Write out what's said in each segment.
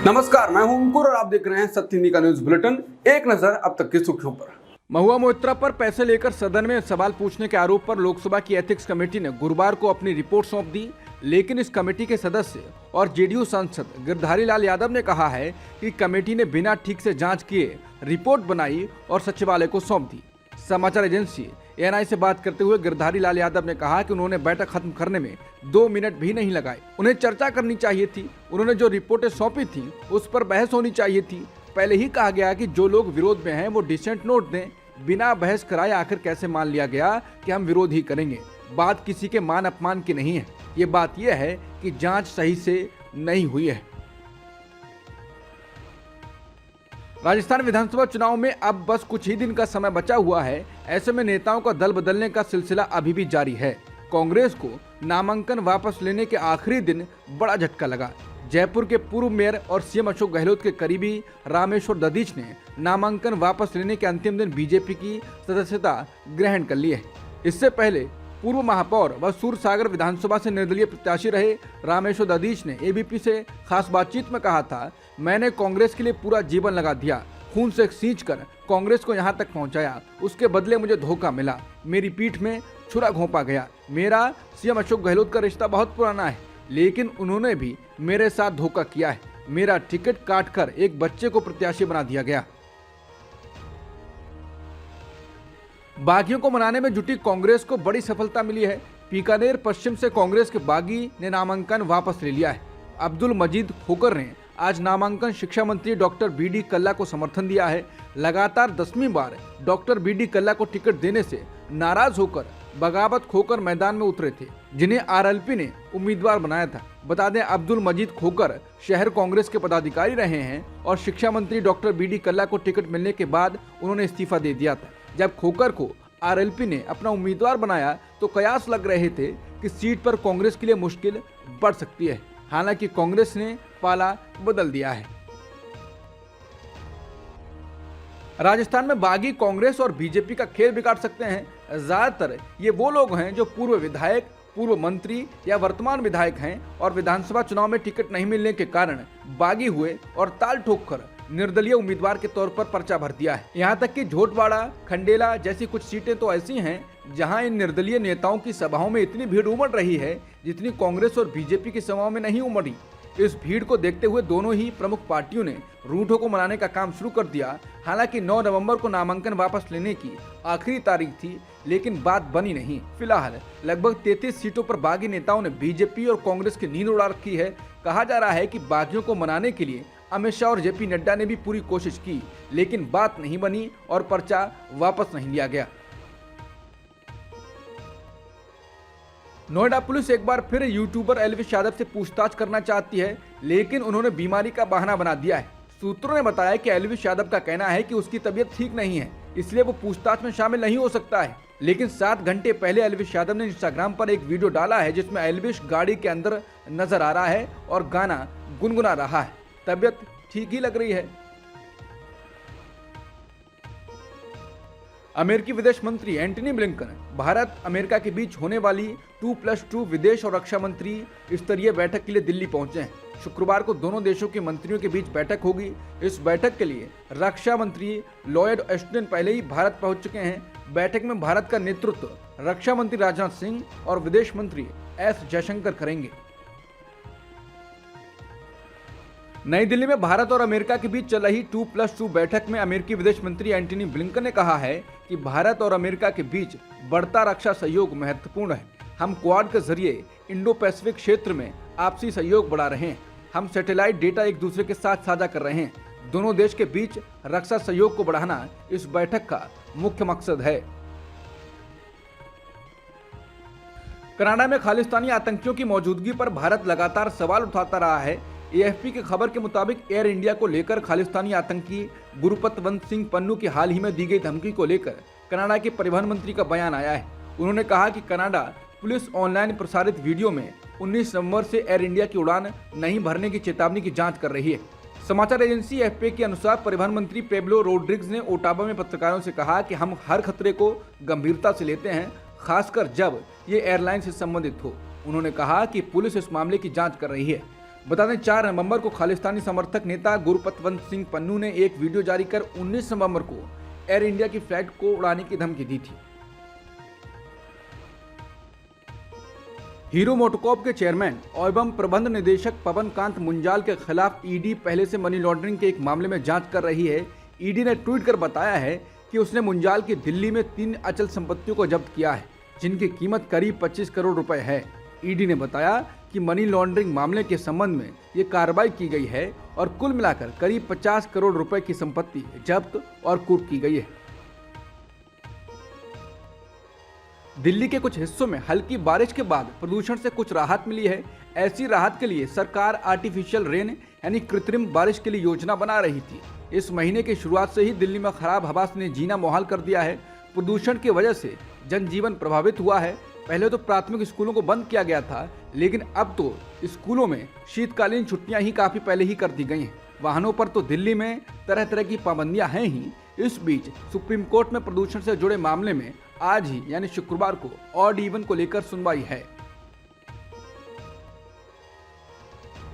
नमस्कार, मैं हूं अंकुर और आप देख रहे हैं सत्य हिंदी का न्यूज बुलेटिन। एक नजर अब तक की सुर्खियों पर। महुआ मोइत्रा पर पैसे लेकर सदन में सवाल पूछने के आरोप पर लोकसभा की एथिक्स कमेटी ने गुरुवार को अपनी रिपोर्ट सौंप दी, लेकिन इस कमेटी के सदस्य और जेडीयू सांसद गिरधारी लाल यादव ने कहा है कि कमेटी ने बिना ठीक से जांच किए रिपोर्ट बनाई और सचिवालय को सौंप दी। समाचार एजेंसी एएनआई से बात करते हुए गिरधारी लाल यादव ने कहा कि उन्होंने बैठक खत्म करने में 2 मिनट भी नहीं लगाए। उन्हें चर्चा करनी चाहिए थी। उन्होंने जो रिपोर्टें सौंपी थी उस पर बहस होनी चाहिए थी। पहले ही कहा गया कि जो लोग विरोध में हैं वो डिसेंट नोट दें। बिना बहस कराए आखिर कैसे मान लिया गया कि हम विरोध ही करेंगे। बात किसी के मान अपमान की नहीं है, ये बात यह है कि जांच सही से नहीं हुई है। राजस्थान विधानसभा चुनाव में अब बस कुछ ही दिन का समय बचा हुआ है। ऐसे में नेताओं का दल बदलने का सिलसिला अभी भी जारी है। कांग्रेस को नामांकन वापस लेने के आखिरी दिन बड़ा झटका लगा। जयपुर के पूर्व मेयर और सीएम अशोक गहलोत के करीबी रामेश्वर दधीच ने नामांकन वापस लेने के अंतिम दिन बीजेपी की सदस्यता ग्रहण कर ली है। इससे पहले पूर्व महापौर व सूरसागर विधानसभा से निर्दलीय प्रत्याशी रहे रामेश्वर दधीच ने एबीपी से खास बातचीत में कहा था, मैंने कांग्रेस के लिए पूरा जीवन लगा दिया, खून से सींचकर कांग्रेस को यहां तक पहुंचाया। उसके बदले मुझे धोखा मिला, मेरी पीठ में छुरा घोंपा गया। मेरा सीएम अशोक गहलोत का रिश्ता बहुत पुराना है, लेकिन उन्होंने भी मेरे साथ धोखा किया है। मेरा टिकट काट कर एक बच्चे को प्रत्याशी बना दिया गया। बागियों को मनाने में जुटी कांग्रेस को बड़ी सफलता मिली है। बीकानेर पश्चिम से कांग्रेस के बागी ने नामांकन वापस ले लिया है। अब्दुल मजीद खोकर ने आज नामांकन शिक्षा मंत्री डॉक्टर बीडी कल्ला को समर्थन दिया है। लगातार 10वीं बार डॉक्टर बीडी कल्ला को टिकट देने से नाराज होकर बगावत खोकर मैदान में उतरे थे, जिन्हें आरएलपी ने उम्मीदवार बनाया था। बता दें, अब्दुल मजीद खोकर शहर कांग्रेस के पदाधिकारी रहे हैं और शिक्षा मंत्री डॉक्टर बीडी कल्ला को टिकट मिलने के बाद उन्होंने इस्तीफा दे दिया था। जब खोकर को आरएलपी ने अपना उम्मीदवार बनाया तो कयास लग रहे थे कि सीट पर कांग्रेस के लिए मुश्किल बढ़ सकती है। हालांकि कांग्रेस ने पाला बदल दिया है। राजस्थान में बागी कांग्रेस और बीजेपी का खेल बिगाड़ सकते हैं। ज्यादातर ये वो लोग हैं जो पूर्व विधायक, पूर्व मंत्री या वर्तमान विधायक हैं और विधानसभा चुनाव में टिकट नहीं मिलने के कारण बागी हुए और ताल ठोककर निर्दलीय उम्मीदवार के तौर पर पर्चा भर दिया है। यहाँ तक कि झोटवाड़ा, खंडेला जैसी कुछ सीटें तो ऐसी हैं जहां इन निर्दलीय नेताओं की सभाओं में इतनी भीड़ उमड़ रही है जितनी कांग्रेस और बीजेपी की सभाओं में नहीं उमड़ी। इस भीड़ को देखते हुए दोनों ही प्रमुख पार्टियों ने रूठों को मनाने का काम शुरू कर दिया। हालांकि 9 नवंबर को नामांकन वापस लेने की आखिरी तारीख थी, लेकिन बात बनी नहीं। फिलहाल लगभग 33 सीटों पर बागी नेताओं ने बीजेपी और कांग्रेस की नींद उड़ा रखी है। कहा जा रहा है कि बागियों को मनाने के लिए अमित शाह और जेपी नड्डा ने भी पूरी कोशिश की, लेकिन बात नहीं बनी और पर्चा वापस नहीं लिया गया। नोएडा पुलिस एक बार फिर यूट्यूबर एल्विश यादव से पूछताछ करना चाहती है, लेकिन उन्होंने बीमारी का बहाना बना दिया है। सूत्रों ने बताया कि एल्विश यादव का कहना है कि उसकी तबीयत ठीक नहीं है, इसलिए वो पूछताछ में शामिल नहीं हो सकता है। लेकिन 7 घंटे पहले एल्विश यादव ने इंस्टाग्राम पर एक वीडियो डाला है जिसमें एल्विश गाड़ी के अंदर नजर आ रहा है और गाना गुनगुना रहा है। तबीयत ठीक ही लग रही है। अमेरिकी विदेश मंत्री एंटनी ब्लिंकन भारत अमेरिका के बीच होने वाली 2+2 विदेश और रक्षा मंत्री स्तरीय बैठक के लिए दिल्ली पहुंचे हैं। शुक्रवार को दोनों देशों के मंत्रियों के बीच बैठक होगी। इस बैठक के लिए रक्षा मंत्री लॉयड ऑस्टिन पहले ही भारत पहुंच चुके हैं। बैठक में भारत का नेतृत्व रक्षा मंत्री राजनाथ सिंह और विदेश मंत्री एस जयशंकर करेंगे। नई दिल्ली में भारत और अमेरिका के बीच चल रही 2+2 बैठक में अमेरिकी विदेश मंत्री एंटनी ब्लिंकन ने कहा है कि भारत और अमेरिका के बीच बढ़ता रक्षा सहयोग महत्वपूर्ण है। हम क्वाड के जरिए इंडो पैसिफिक क्षेत्र में आपसी सहयोग बढ़ा रहे हैं। हम सैटेलाइट डेटा एक दूसरे के साथ साझा कर रहे हैं। दोनों देश के बीच रक्षा सहयोग को बढ़ाना इस बैठक का मुख्य मकसद है। कनाडा में खालिस्तानी आतंकियों की मौजूदगी पर भारत लगातार सवाल उठाता रहा है। एएफपी की खबर के मुताबिक एयर इंडिया को लेकर खालिस्तानी आतंकी गुरुपतवंत सिंह पन्नू की हाल ही में दी गई धमकी को लेकर कनाडा के परिवहन मंत्री का बयान आया है। उन्होंने कहा कि कनाडा पुलिस ऑनलाइन प्रसारित वीडियो में 19 नवंबर से एयर इंडिया की उड़ान नहीं भरने की चेतावनी की जांच कर रही है। समाचार एजेंसी एएफपी के अनुसार परिवहन मंत्री पेब्लो रोड्रिग्स ने ओटावा में पत्रकारों से कहा कि हम हर खतरे को गंभीरता से लेते हैं, खासकर जब ये एयरलाइन से संबंधित हो। उन्होंने कहा कि पुलिस इस मामले की जांच कर रही है। बता दें 4 नवंबर को खालिस्तानी समर्थक नेता गुरपतवंत सिंह पन्नू ने एक वीडियो जारी कर 19 नवंबर को एयर इंडिया की फ्लाइट को उड़ाने की धमकी दी थी। हीरो मोटोकॉर्प के चेयरमैन एवं प्रबंध निदेशक पवन कांत मुंजाल के खिलाफ ईडी पहले से मनी लॉन्ड्रिंग के एक मामले में जांच कर रही है। ईडी ने ट्वीट कर बताया है कि उसने मुंजाल की दिल्ली में 3 अचल संपत्तियों को जब्त किया है, जिनकी कीमत करीब 25 करोड़ रुपए है। ईडी ने बताया कि मनी लॉन्ड्रिंग मामले के संबंध में ये कार्रवाई की गई है और कुल मिलाकर करीब 50 करोड़ रुपए की संपत्ति जब्त और कुर्क की गई है। दिल्ली के कुछ हिस्सों में हल्की बारिश के बाद प्रदूषण से कुछ राहत मिली है। ऐसी राहत के लिए सरकार आर्टिफिशियल रेन यानी कृत्रिम बारिश के लिए योजना बना रही थी। इस महीने की शुरुआत से ही दिल्ली में खराब हवा ने जीना मुहाल कर दिया है। प्रदूषण की वजह से जनजीवन प्रभावित हुआ है। पहले तो प्राथमिक स्कूलों को बंद किया गया था, लेकिन अब तो स्कूलों में शीतकालीन छुट्टियां ही काफी पहले ही कर दी गई हैं। वाहनों पर तो दिल्ली में तरह तरह की पाबंदियां हैं ही। इस बीच सुप्रीम कोर्ट में प्रदूषण से जुड़े मामले में आज ही यानी शुक्रवार को ऑड इवन को लेकर सुनवाई है।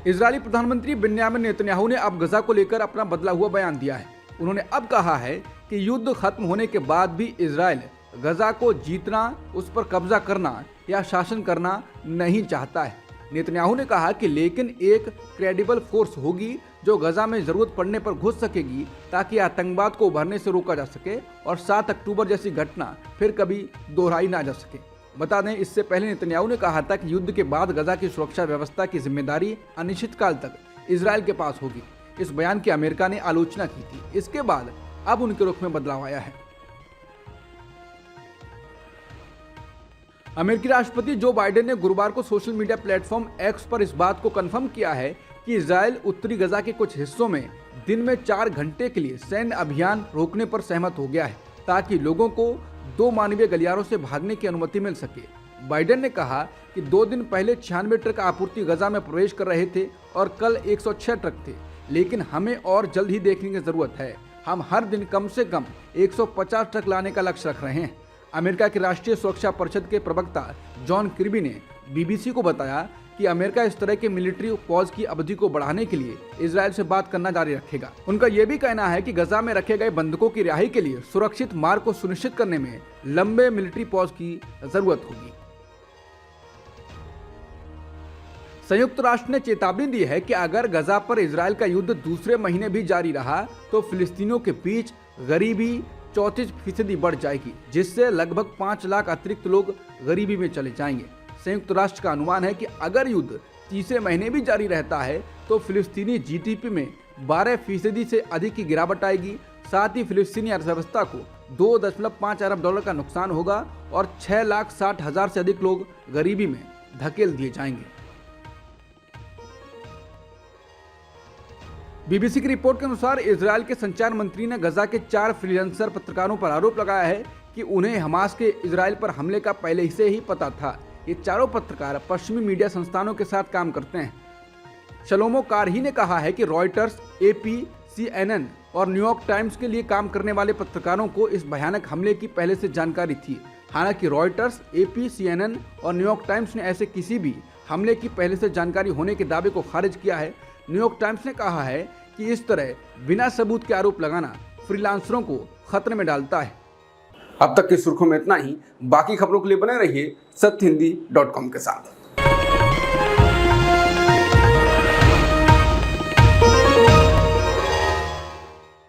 इजरायली प्रधानमंत्री बेंजामिन नेतन्याहू ने अब गजा को लेकर अपना बदला हुआ बयान दिया है। उन्होंने अब कहा है कि युद्ध खत्म होने के बाद भी इजराइल गजा को जीतना, उस पर कब्जा करना या शासन करना नहीं चाहता है। नेतन्याहू ने कहा कि लेकिन एक क्रेडिबल फोर्स होगी जो गजा में जरूरत पड़ने पर घुस सकेगी, ताकि आतंकवाद को उभरने से रोका जा सके और 7 अक्टूबर जैसी घटना फिर कभी दोहराई ना जा सके। बता दें, इससे पहले नेतन्याहू ने कहा था कि युद्ध के बाद गजा की सुरक्षा व्यवस्था की जिम्मेदारी अनिश्चितकाल तक इजराइल के पास होगी। इस बयान की अमेरिका ने आलोचना की थी। इसके बाद अब उनके रुख में बदलाव आया है। अमेरिकी राष्ट्रपति जो बाइडेन ने गुरुवार को सोशल मीडिया प्लेटफॉर्म एक्स पर इस बात को कंफर्म किया है कि इजराइल उत्तरी गजा के कुछ हिस्सों में दिन में 4 घंटे के लिए सैन्य अभियान रोकने पर सहमत हो गया है, ताकि लोगों को 2 मानवीय गलियारों से भागने की अनुमति मिल सके। बाइडेन ने कहा कि 2 दिन पहले 96 ट्रक आपूर्ति गजा में प्रवेश कर रहे थे और कल 106 ट्रक थे, लेकिन हमें और जल्द ही देखने की जरूरत है। हम हर दिन कम से कम 150 ट्रक लाने का लक्ष्य रख रहे हैं। अमेरिका की राष्ट्रीय सुरक्षा परिषद के प्रवक्ता जॉन किर्बी ने बीबीसी को बताया कि अमेरिका इस तरह के मिलिट्री पॉज की अवधि को बढ़ाने के लिए इजराइल से बात करना जारी रखेगा। उनका यह भी कहना है कि गजा में रखे गए बंधकों की रिहाई के लिए सुरक्षित मार्ग को सुनिश्चित करने में लंबे मिलिट्री पॉज की जरूरत होगी। संयुक्त राष्ट्र ने चेतावनी दी है कि अगर गजा पर इजराइल का युद्ध दूसरे महीने भी जारी रहा तो फिलिस्तीनियों के बीच गरीबी 34% बढ़ जाएगी, जिससे लगभग 5 लाख अतिरिक्त लोग गरीबी में चले जाएंगे। संयुक्त राष्ट्र का अनुमान है कि अगर युद्ध तीसरे महीने भी जारी रहता है तो फिलिस्तीनी जीडीपी में 12% से अधिक की गिरावट आएगी। साथ ही फिलिस्तीनी अर्थव्यवस्था को $2.5 अरब का नुकसान होगा और 6,60,000 से अधिक लोग गरीबी में धकेल दिए जाएंगे। बीबीसी की रिपोर्ट के अनुसार इजराइल के संचार मंत्री ने गजा के 4 फ्रीलांसर पत्रकारों पर आरोप लगाया है कि उन्हें हमास के इजराइल पर हमले का पहले से ही पता था। ये चारों पत्रकार पश्चिमी मीडिया संस्थानों के साथ काम करते हैं। शलोमो कारही ने कहा है कि रॉयटर्स, एपी, CNN और न्यूयॉर्क टाइम्स के लिए काम करने वाले पत्रकारों को इस भयानक हमले की पहले से जानकारी थी। हालांकि रॉयटर्स, एपी, CNN और न्यूयॉर्क टाइम्स ने ऐसे किसी भी हमले की पहले से जानकारी होने के दावे को खारिज किया है। न्यूयॉर्क टाइम्स ने कहा है कि इस तरह बिना सबूत के आरोप लगाना फ्रीलांसरों को खतरे में डालता है। अब तक की सुर्खियों में इतना ही। बाकी खबरों के लिए बने रहिए सत्यहिंदी.com के साथ।